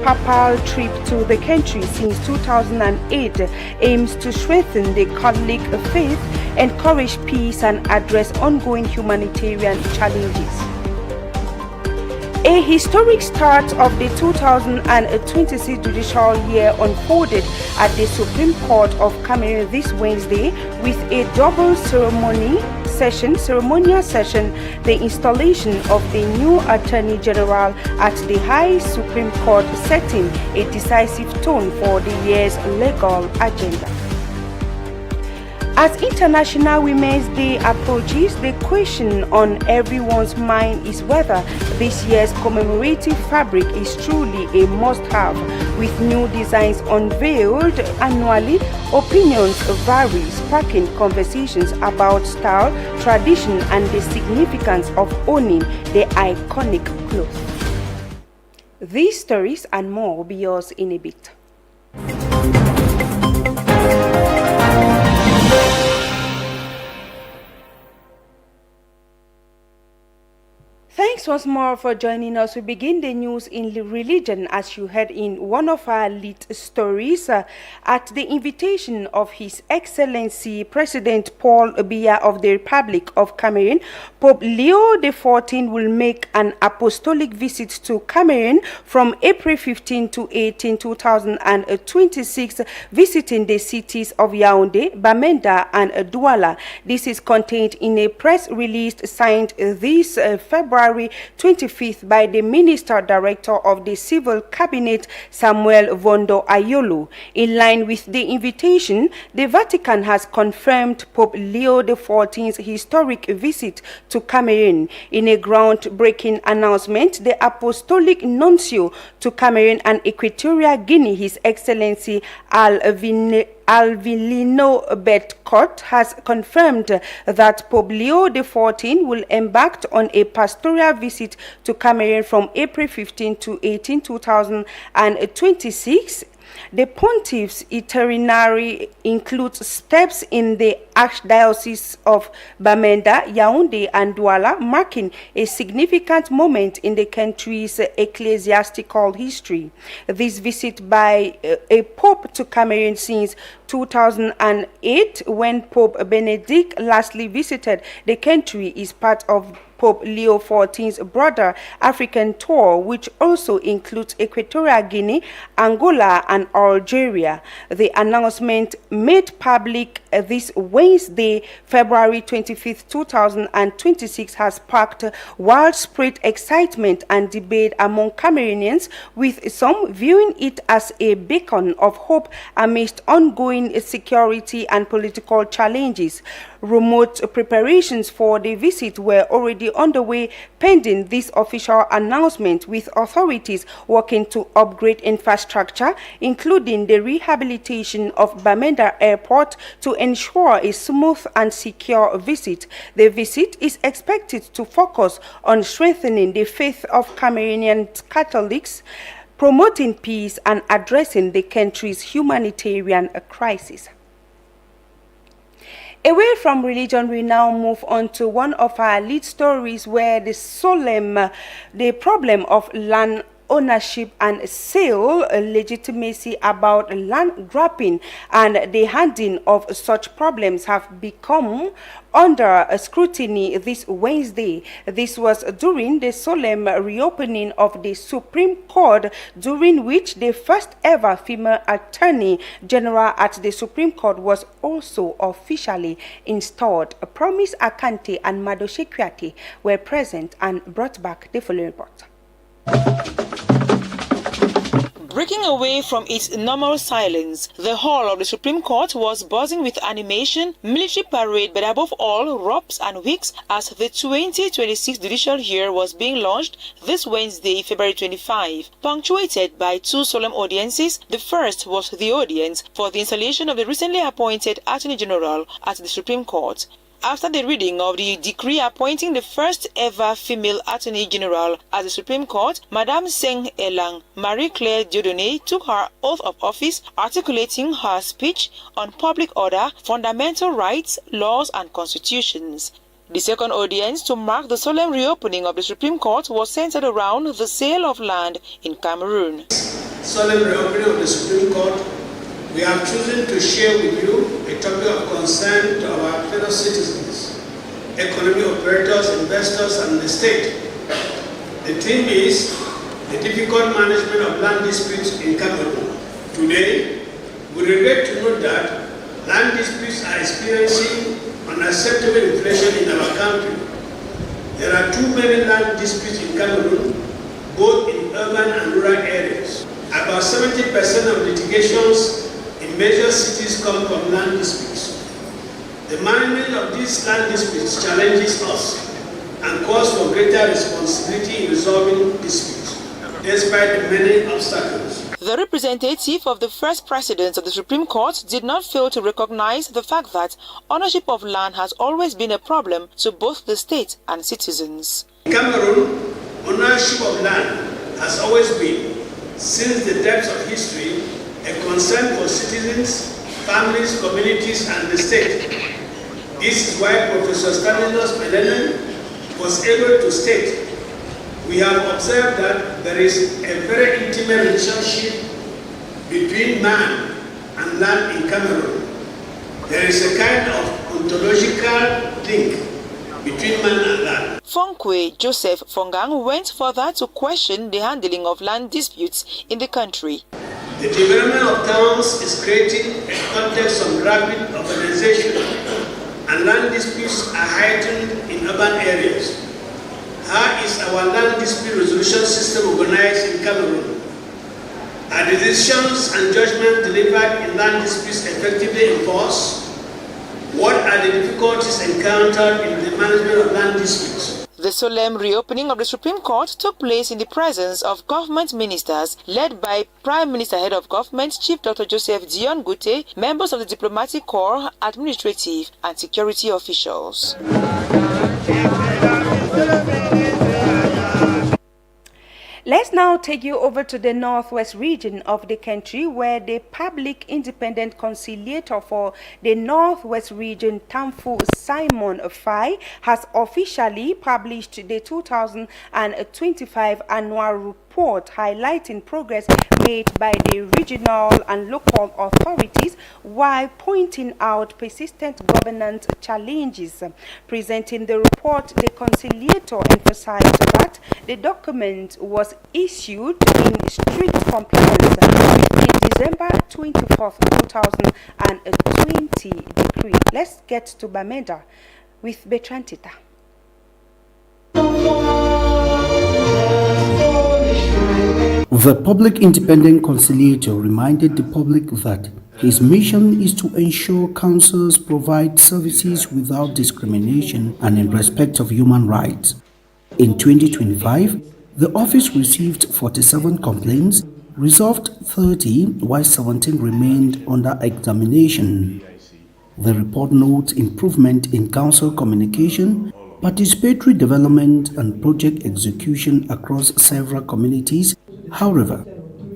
papal trip to the country since 2008 aims to strengthen the Catholic faith, encourage peace, and address ongoing humanitarian challenges. A historic start of the 2026 judicial year unfolded at the Supreme Court of Cameroon this Wednesday with a double ceremonial session, the installation of the new Attorney General at the High Supreme Court, setting a decisive tone for the year's legal agenda. As International Women's Day approaches, the question on everyone's mind is whether this year's commemorative fabric is truly a must-have. With new designs unveiled annually, opinions vary, sparking conversations about style, tradition, and the significance of owning the iconic cloth. These stories and more will be yours in a bit. Thanks once more for joining us. We begin the news in religion, as you heard in one of our lead stories. At the invitation of His Excellency President Paul Biya of the Republic of Cameroon, Pope Léon XIV will make an apostolic visit to Cameroon from April 15 to 18, 2026, visiting the cities of Yaoundé, Bamenda, and Douala. This is contained in a press release signed this February 25th by the Minister Director of the Civil Cabinet, Samuel Vondo Ayolo. In line with the invitation, the Vatican has confirmed Pope Leo XIV's historic visit to Cameroon. In a groundbreaking announcement, the Apostolic Nuncio to Cameroon and Equatorial Guinea, His Excellency Alvilino Betcott, has confirmed that Pope Leo XIV will embark on a pastoral visit to Cameroon from April 15 to 18, 2026. The pontiff's itinerary includes steps in the Archdiocese of Bamenda, Yaoundé, and Douala, marking a significant moment in the country's ecclesiastical history. This visit by a pope to Cameroon since 2008, when Pope Benedict lastly visited the country, is part of Pope Leo XIV's broader African tour, which also includes Equatorial Guinea, Angola, and Algeria. The announcement made public this Wednesday, February 25th, 2026, has sparked widespread excitement and debate among Cameroonians, with some viewing it as a beacon of hope amidst ongoing security and political challenges. Remote preparations for the visit were already underway pending this official announcement, with authorities working to upgrade infrastructure, including the rehabilitation of Bamenda Airport, to ensure a smooth and secure visit. The visit is expected to focus on strengthening the faith of Cameroonian Catholics, promoting peace, and addressing the country's humanitarian crisis. Away from religion, we now move on to one of our lead stories, where the problem of land ownership and sale legitimacy about land grabbing and the handling of such problems have become under scrutiny this Wednesday. This was during the solemn reopening of the Supreme Court, during which the first ever female Attorney General at the Supreme Court was also officially installed. Promise Akante and Madoshe Kwiate were present and brought back the following report. Breaking away from its normal silence, the hall of the Supreme Court was buzzing with animation, military parade, but above all, robes and wigs, as the 2026 judicial year was being launched this Wednesday, February 25, punctuated by two solemn audiences. The first was the audience for the installation of the recently appointed Attorney General at the Supreme Court. After the reading of the decree appointing the first ever female Attorney General at the Supreme Court, Madame Seng Elang Marie-Claire Dieudonné took her oath of office, articulating her speech on public order, fundamental rights, laws, and constitutions. The second audience to mark the solemn reopening of the Supreme Court was centered around the sale of land in Cameroon. solemn reopening of the Supreme Court, we have chosen to share with you a topic of concern to our fellow citizens, economic operators, investors, and the state. The theme is the difficult management of land disputes in Cameroon. Today, we regret to note that land disputes are experiencing unacceptable inflation in our country. There are too many land disputes in Cameroon, both in urban and rural areas. About 70% of litigations in major cities come from land disputes. The management of these land disputes challenges us and calls for greater responsibility in resolving disputes, despite the many obstacles. The representative of the first president of the Supreme Court did not fail to recognize the fact that ownership of land has always been a problem to both the state and citizens. In Cameroon, ownership of land has always been, since the depths of history, a concern for citizens, families, communities, and the state. This is why Professor Stanislas Melenen was able to state, we have observed that there is a very intimate relationship between man and land in Cameroon. There is a kind of ontological link between man and land. Fonkwe Joseph Fongang went further to question the handling of land disputes in the country. The development of towns is creating a context of rapid urbanization, and land disputes are heightened in urban areas. How is our land dispute resolution system organized in Cameroon? Are the decisions and judgments delivered in land disputes effectively enforced? What are the difficulties encountered in the management of land disputes? The solemn reopening of the Supreme Court took place in the presence of government ministers led by Prime Minister Head of Government Chief Dr. Joseph Dion Gute, members of the Diplomatic Corps, administrative and security officials. Let's now take you over to the northwest region of the country, where the public independent conciliator for the northwest region, Tamfu Simon Fai, has officially published the 2025 annual report highlighting progress made by the regional and local authorities while pointing out persistent governance challenges. Presenting the report, the conciliator emphasized that the document was issued in strict compliance with the December 24, 2020 decree. Let's get to Bamenda with Bertrand Tita. The public independent conciliator reminded the public that his mission is to ensure councils provide services without discrimination and in respect of human rights. In 2025, the office received 47 complaints, resolved 30, while 17 remained under examination. The report notes improvement in council communication, participatory development, and project execution across several communities. However,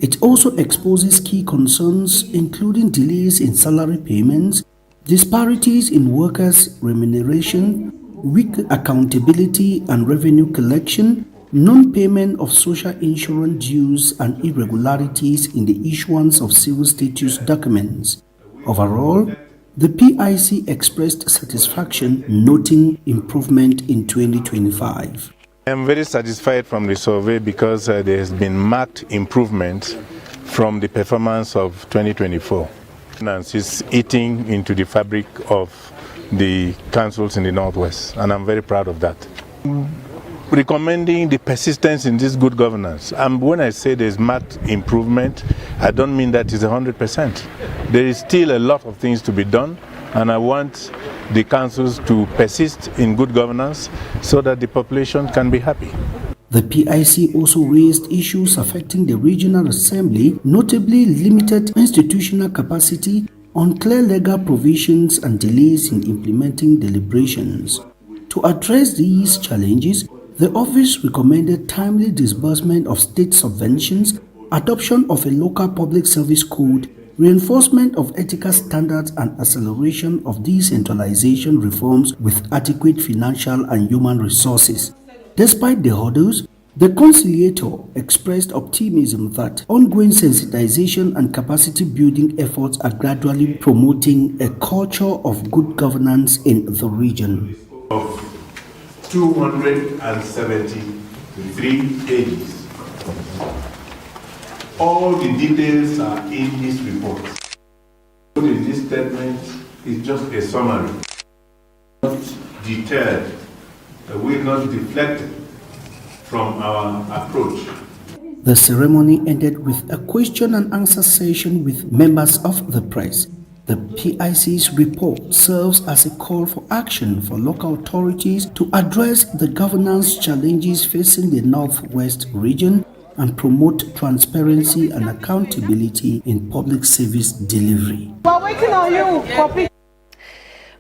it also exposes key concerns, including delays in salary payments, disparities in workers' remuneration, weak accountability and revenue collection, non-payment of social insurance dues, and irregularities in the issuance of civil status documents. Overall, the PIC expressed satisfaction, noting improvement in 2025. I am very satisfied from the survey because there has been marked improvement from the performance of 2024. Finance is eating into the fabric of the councils in the Northwest, and I'm very proud of that. Recommending the persistence in this good governance. And when I say there's marked improvement, I don't mean that it's 100%. There is still a lot of things to be done, and I want the councils to persist in good governance so that the population can be happy. The PIC also raised issues affecting the regional assembly, notably limited institutional capacity, unclear legal provisions, and delays in implementing deliberations. To address these challenges, the office recommended timely disbursement of state subventions, adoption of a local public service code, reinforcement of ethical standards, and acceleration of decentralization reforms with adequate financial and human resources. Despite the hurdles, The conciliator expressed optimism that ongoing sensitization and capacity building efforts are gradually promoting a culture of good governance in the region. Of 273 pages. All the details are in this report. In this statement is just a summary. Not deterred, we're not deflected from our approach. The ceremony ended with a question and answer session with members of the press. The PIC's report serves as a call for action for local authorities to address the governance challenges facing the Northwest region and promote transparency and accountability in public service delivery. We're waiting on you.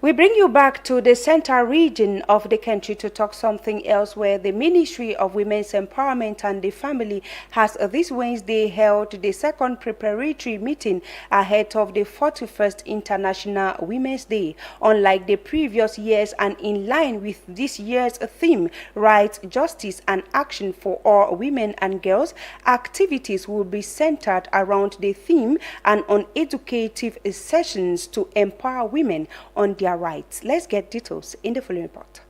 We bring you back to the central region of the country to talk something else, where the Ministry of Women's Empowerment and the Family has this Wednesday held the second preparatory meeting ahead of the 41st International Women's Day. Unlike the previous years and in line with this year's theme, Rights, Justice and Action for All Women and Girls, activities will be centered around the theme and on educative sessions to empower women on their rights. Let's get details in the following report.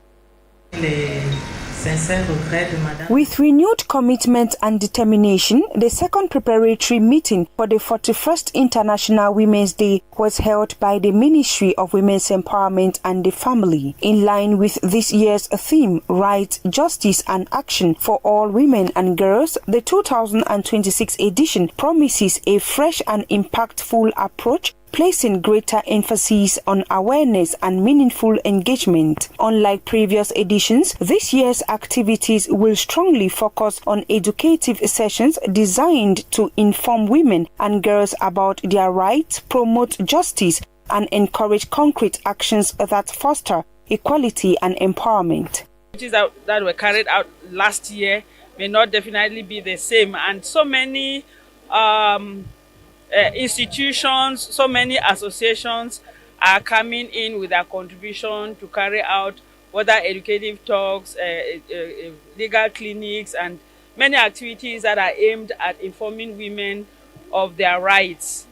With renewed commitment and determination, the second preparatory meeting for the 41st International Women's Day was held by the Ministry of Women's Empowerment and the Family. In line with this year's theme, Rights, Justice and Action for All Women and Girls, the 2026 edition promises a fresh and impactful approach, placing greater emphasis on awareness and meaningful engagement. Unlike previous editions, this year's activities will strongly focus on educative sessions designed to inform women and girls about their rights, promote justice, and encourage concrete actions that foster equality and empowerment. Activities that were carried out last year may not definitely be the same, and so many institutions, so many associations are coming in with their contribution to carry out whether educative talks, legal clinics, and many activities that are aimed at informing women of their rights.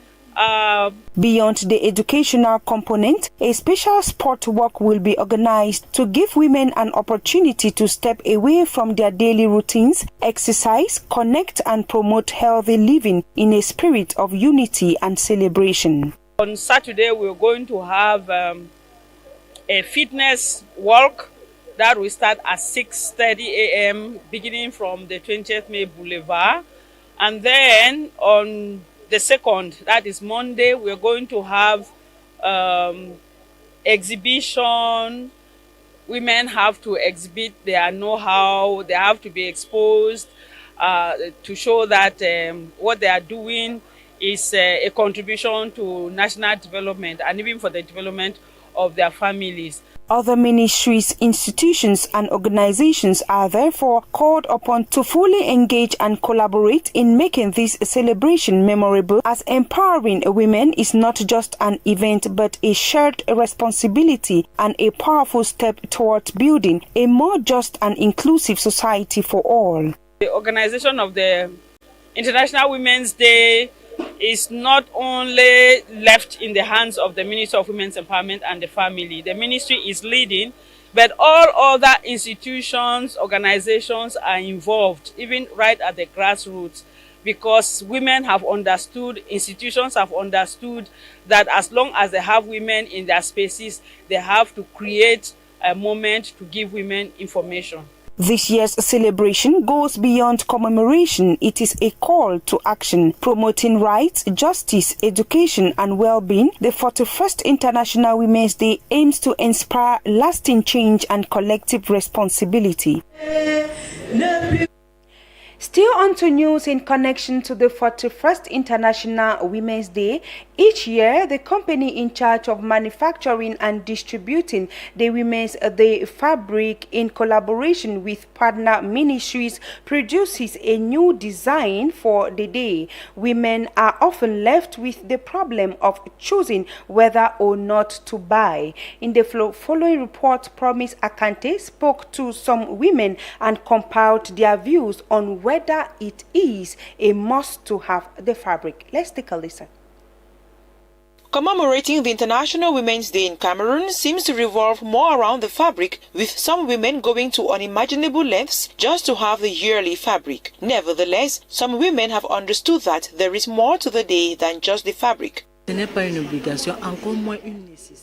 Beyond the educational component, a special sport walk will be organized to give women an opportunity to step away from their daily routines, exercise, connect and promote healthy living in a spirit of unity and celebration. On Saturday, we're going to have a fitness walk that will start at 6:30 a.m. beginning from the 20th May Boulevard. And then on the 2nd, that is Monday, we're going to have exhibition. Women have to exhibit their know-how. They have to be exposed to show that what they are doing is a contribution to national development and even for the development of their families. Other ministries, institutions and organizations are therefore called upon to fully engage and collaborate in making this celebration memorable, as empowering women is not just an event but a shared responsibility and a powerful step towards building a more just and inclusive society for all. The organization of the International Women's Day is not only left in the hands of the Ministry of Women's Empowerment and the Family. The ministry is leading, but all other institutions, organizations are involved, even right at the grassroots, because women have understood, institutions have understood that as long as they have women in their spaces, they have to create a moment to give women information. This year's celebration goes beyond commemoration. It is a call to action, promoting rights, justice, education and well-being. The 41st International Women's Day aims to inspire lasting change and collective responsibility. Still on to news in connection to the 41st International Women's Day. Each year, the company in charge of manufacturing and distributing the Women's Day fabric in collaboration with partner ministries produces a new design for the day. Women are often left with the problem of choosing whether or not to buy. In the following report, Promise Akante spoke to some women and compiled their views on whether it is a must to have the fabric. Let's take a listen. Commemorating the International Women's Day in Cameroon seems to revolve more around the fabric, with some women going to unimaginable lengths just to have the yearly fabric. Nevertheless, some women have understood that there is more to the day than just the fabric.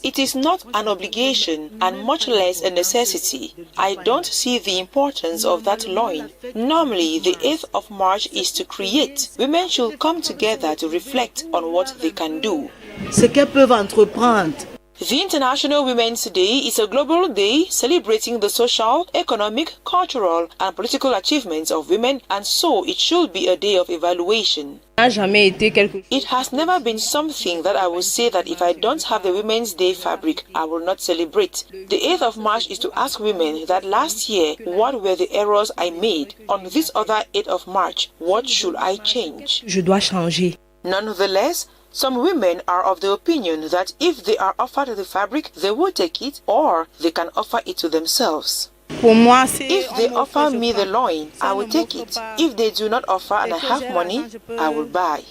It is not an obligation and much less a necessity. I don't see the importance of that loin. Normally, the 8th of March is to create. Women should come together to reflect on what they can do. The International Women's Day is a global day celebrating the social, economic, cultural, and political achievements of women, and so it should be a day of evaluation. It has never been something that I will say that if I don't have the Women's Day fabric, I will not celebrate. The 8th of March is to ask women that last year, what were the errors I made? On this other 8th of March, what should I change? Nonetheless, some women are of the opinion that if they are offered the fabric, they will take it, or they can offer it to themselves. If they offer me the loin, I will take it. If they do not offer and I have money, I will buy.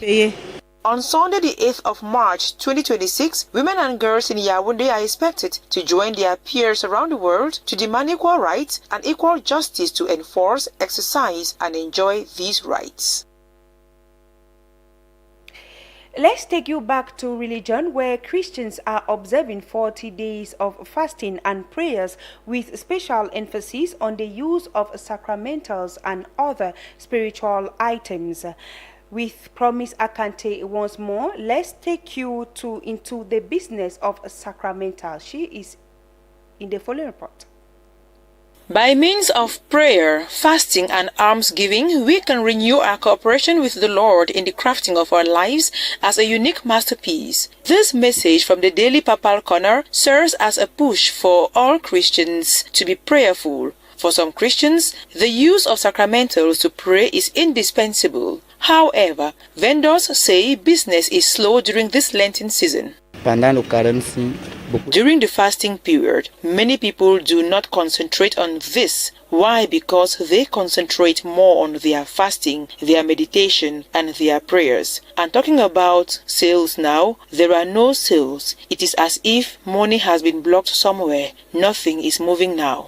On Sunday, the 8th of March 2026, women and girls in Yaoundé are expected to join their peers around the world to demand equal rights and equal justice to enforce, exercise, and enjoy these rights. Let's take you back to religion, where Christians are observing 40 days of fasting and prayers with special emphasis on the use of sacramentals and other spiritual items. With Promise Akante once more, let's take you into the business of sacramental. She is in the following report. By means of prayer, fasting, and almsgiving, we can renew our cooperation with the Lord in the crafting of our lives as a unique masterpiece. This message from the Daily Papal Corner serves as a push for all Christians to be prayerful. For some Christians, the use of sacramentals to pray is indispensable. However, vendors say business is slow during this Lenten season. During the fasting period, many people do not concentrate on this. Why? Because they concentrate more on their fasting, their meditation, and their prayers. And talking about sales now, there are no sales. It is as if money has been blocked somewhere. Nothing is moving now.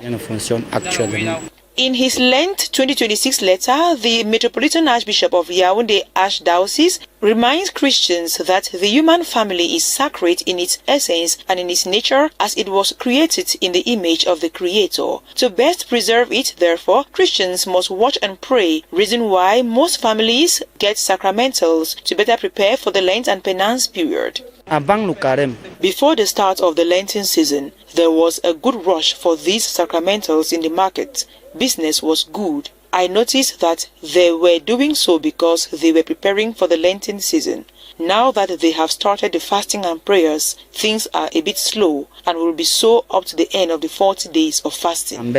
In his Lent 2026 letter, the Metropolitan Archbishop of Yaoundé Archdiocese reminds Christians that the human family is sacred in its essence and in its nature, as it was created in the image of the Creator. To best preserve it, therefore, Christians must watch and pray, reason why most families get sacramentals to better prepare for the Lent and penance period. Before the start of the Lenten season, there was a good rush for these sacramentals in the market. Business was good. I noticed that they were doing so because they were preparing for the Lenten season. Now that they have started the fasting and prayers, things are a bit slow and will be so up to the end of the 40 days of fasting.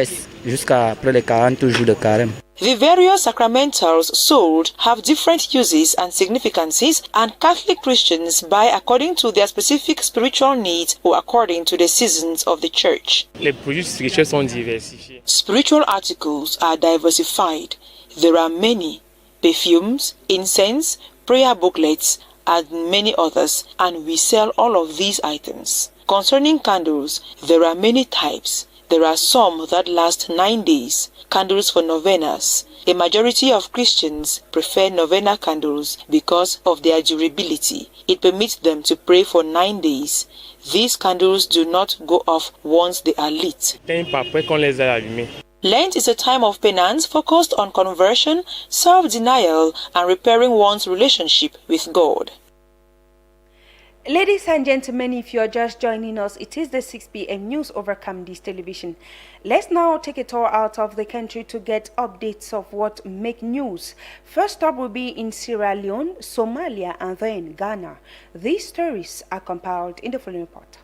The various sacramentals sold have different uses and significances, and Catholic Christians buy according to their specific spiritual needs or according to the seasons of the church. Spiritual articles are diversified. There are many: perfumes, incense, prayer booklets, and many others, and we sell all of these items. Concerning candles, there are many types. There are some that last 9 days, candles for novenas. A majority of Christians prefer novena candles because of their durability. It permits them to pray for 9 days. These candles do not go off once they are lit. Lent is a time of penance focused on conversion, self-denial, and repairing one's relationship with God. Ladies and gentlemen, if you're just joining us, it is the 6 p.m. news over Camdis television. Let's now take a tour out of the country to get updates of what make news. First up will be in Sierra Leone, Somalia, and then Ghana. These stories are compiled in the following report.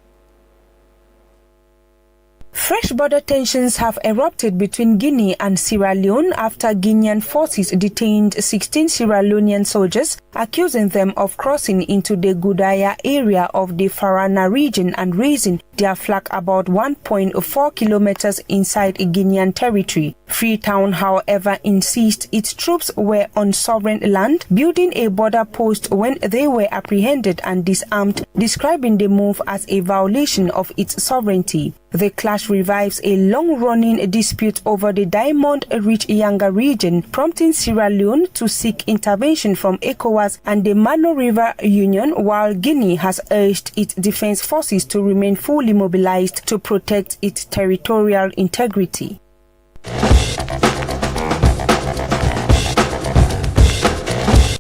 Fresh border tensions have erupted between Guinea and Sierra Leone after Guinean forces detained 16 Sierra Leonean soldiers, accusing them of crossing into the Gudaya area of the Farana region and raising their flag about 1.4 kilometers inside Guinean territory. Freetown, however, insists its troops were on sovereign land, building a border post when they were apprehended and disarmed, describing the move as a violation of its sovereignty. The clash revives a long-running dispute over the diamond-rich Yanga region, prompting Sierra Leone to seek intervention from ECOWAS and the Mano River Union, while Guinea has urged its defense forces to remain fully mobilized to protect its territorial integrity.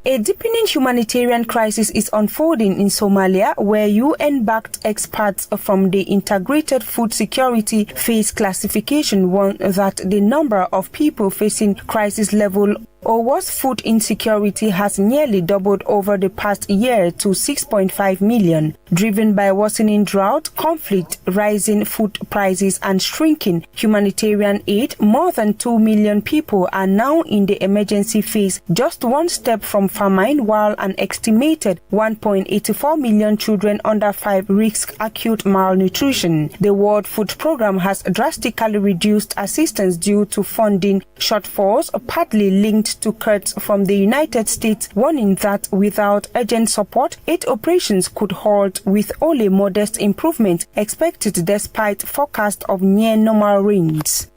A deepening humanitarian crisis is unfolding in Somalia, where UN-backed experts from the Integrated Food Security Phase Classification warn that the number of people facing crisis level or worse food insecurity has nearly doubled over the past year to 6.5 million, driven by worsening drought, conflict, rising food prices, and shrinking humanitarian aid. More than 2 million people are now in the emergency phase, just one step from famine, while an estimated 1.84 million children under 5 risk acute malnutrition. The World Food Programme has drastically reduced assistance due to funding shortfalls, partly linked to cuts from the United States, warning that without urgent support, aid operations could halt, with only modest improvement expected despite forecast of near normal rains.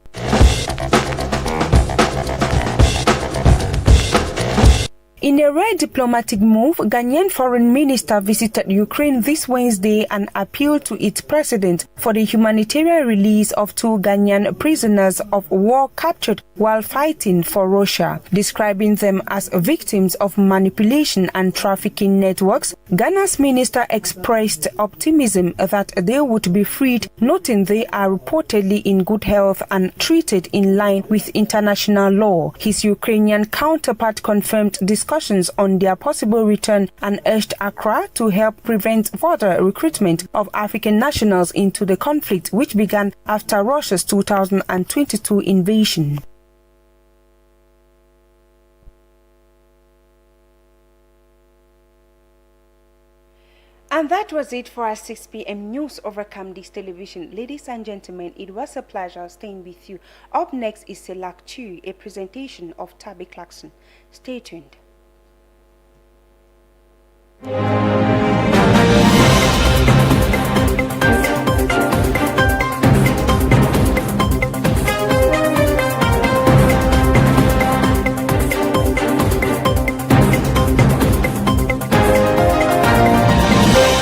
In a rare diplomatic move, Ghanaian Foreign Minister visited Ukraine this Wednesday and appealed to its president for the humanitarian release of 2 Ghanaian prisoners of war captured while fighting for Russia. Describing them as victims of manipulation and trafficking networks, Ghana's minister expressed optimism that they would be freed, noting they are reportedly in good health and treated in line with international law. His Ukrainian counterpart confirmed discussions on their possible return and urged Accra to help prevent further recruitment of African nationals into the conflict, which began after Russia's 2022 invasion. And that was it for our 6 p.m. news over Camdis television. Ladies and gentlemen, it was a pleasure staying with you. Up next is Select 2, a presentation of Tabi Clarkson. Stay tuned.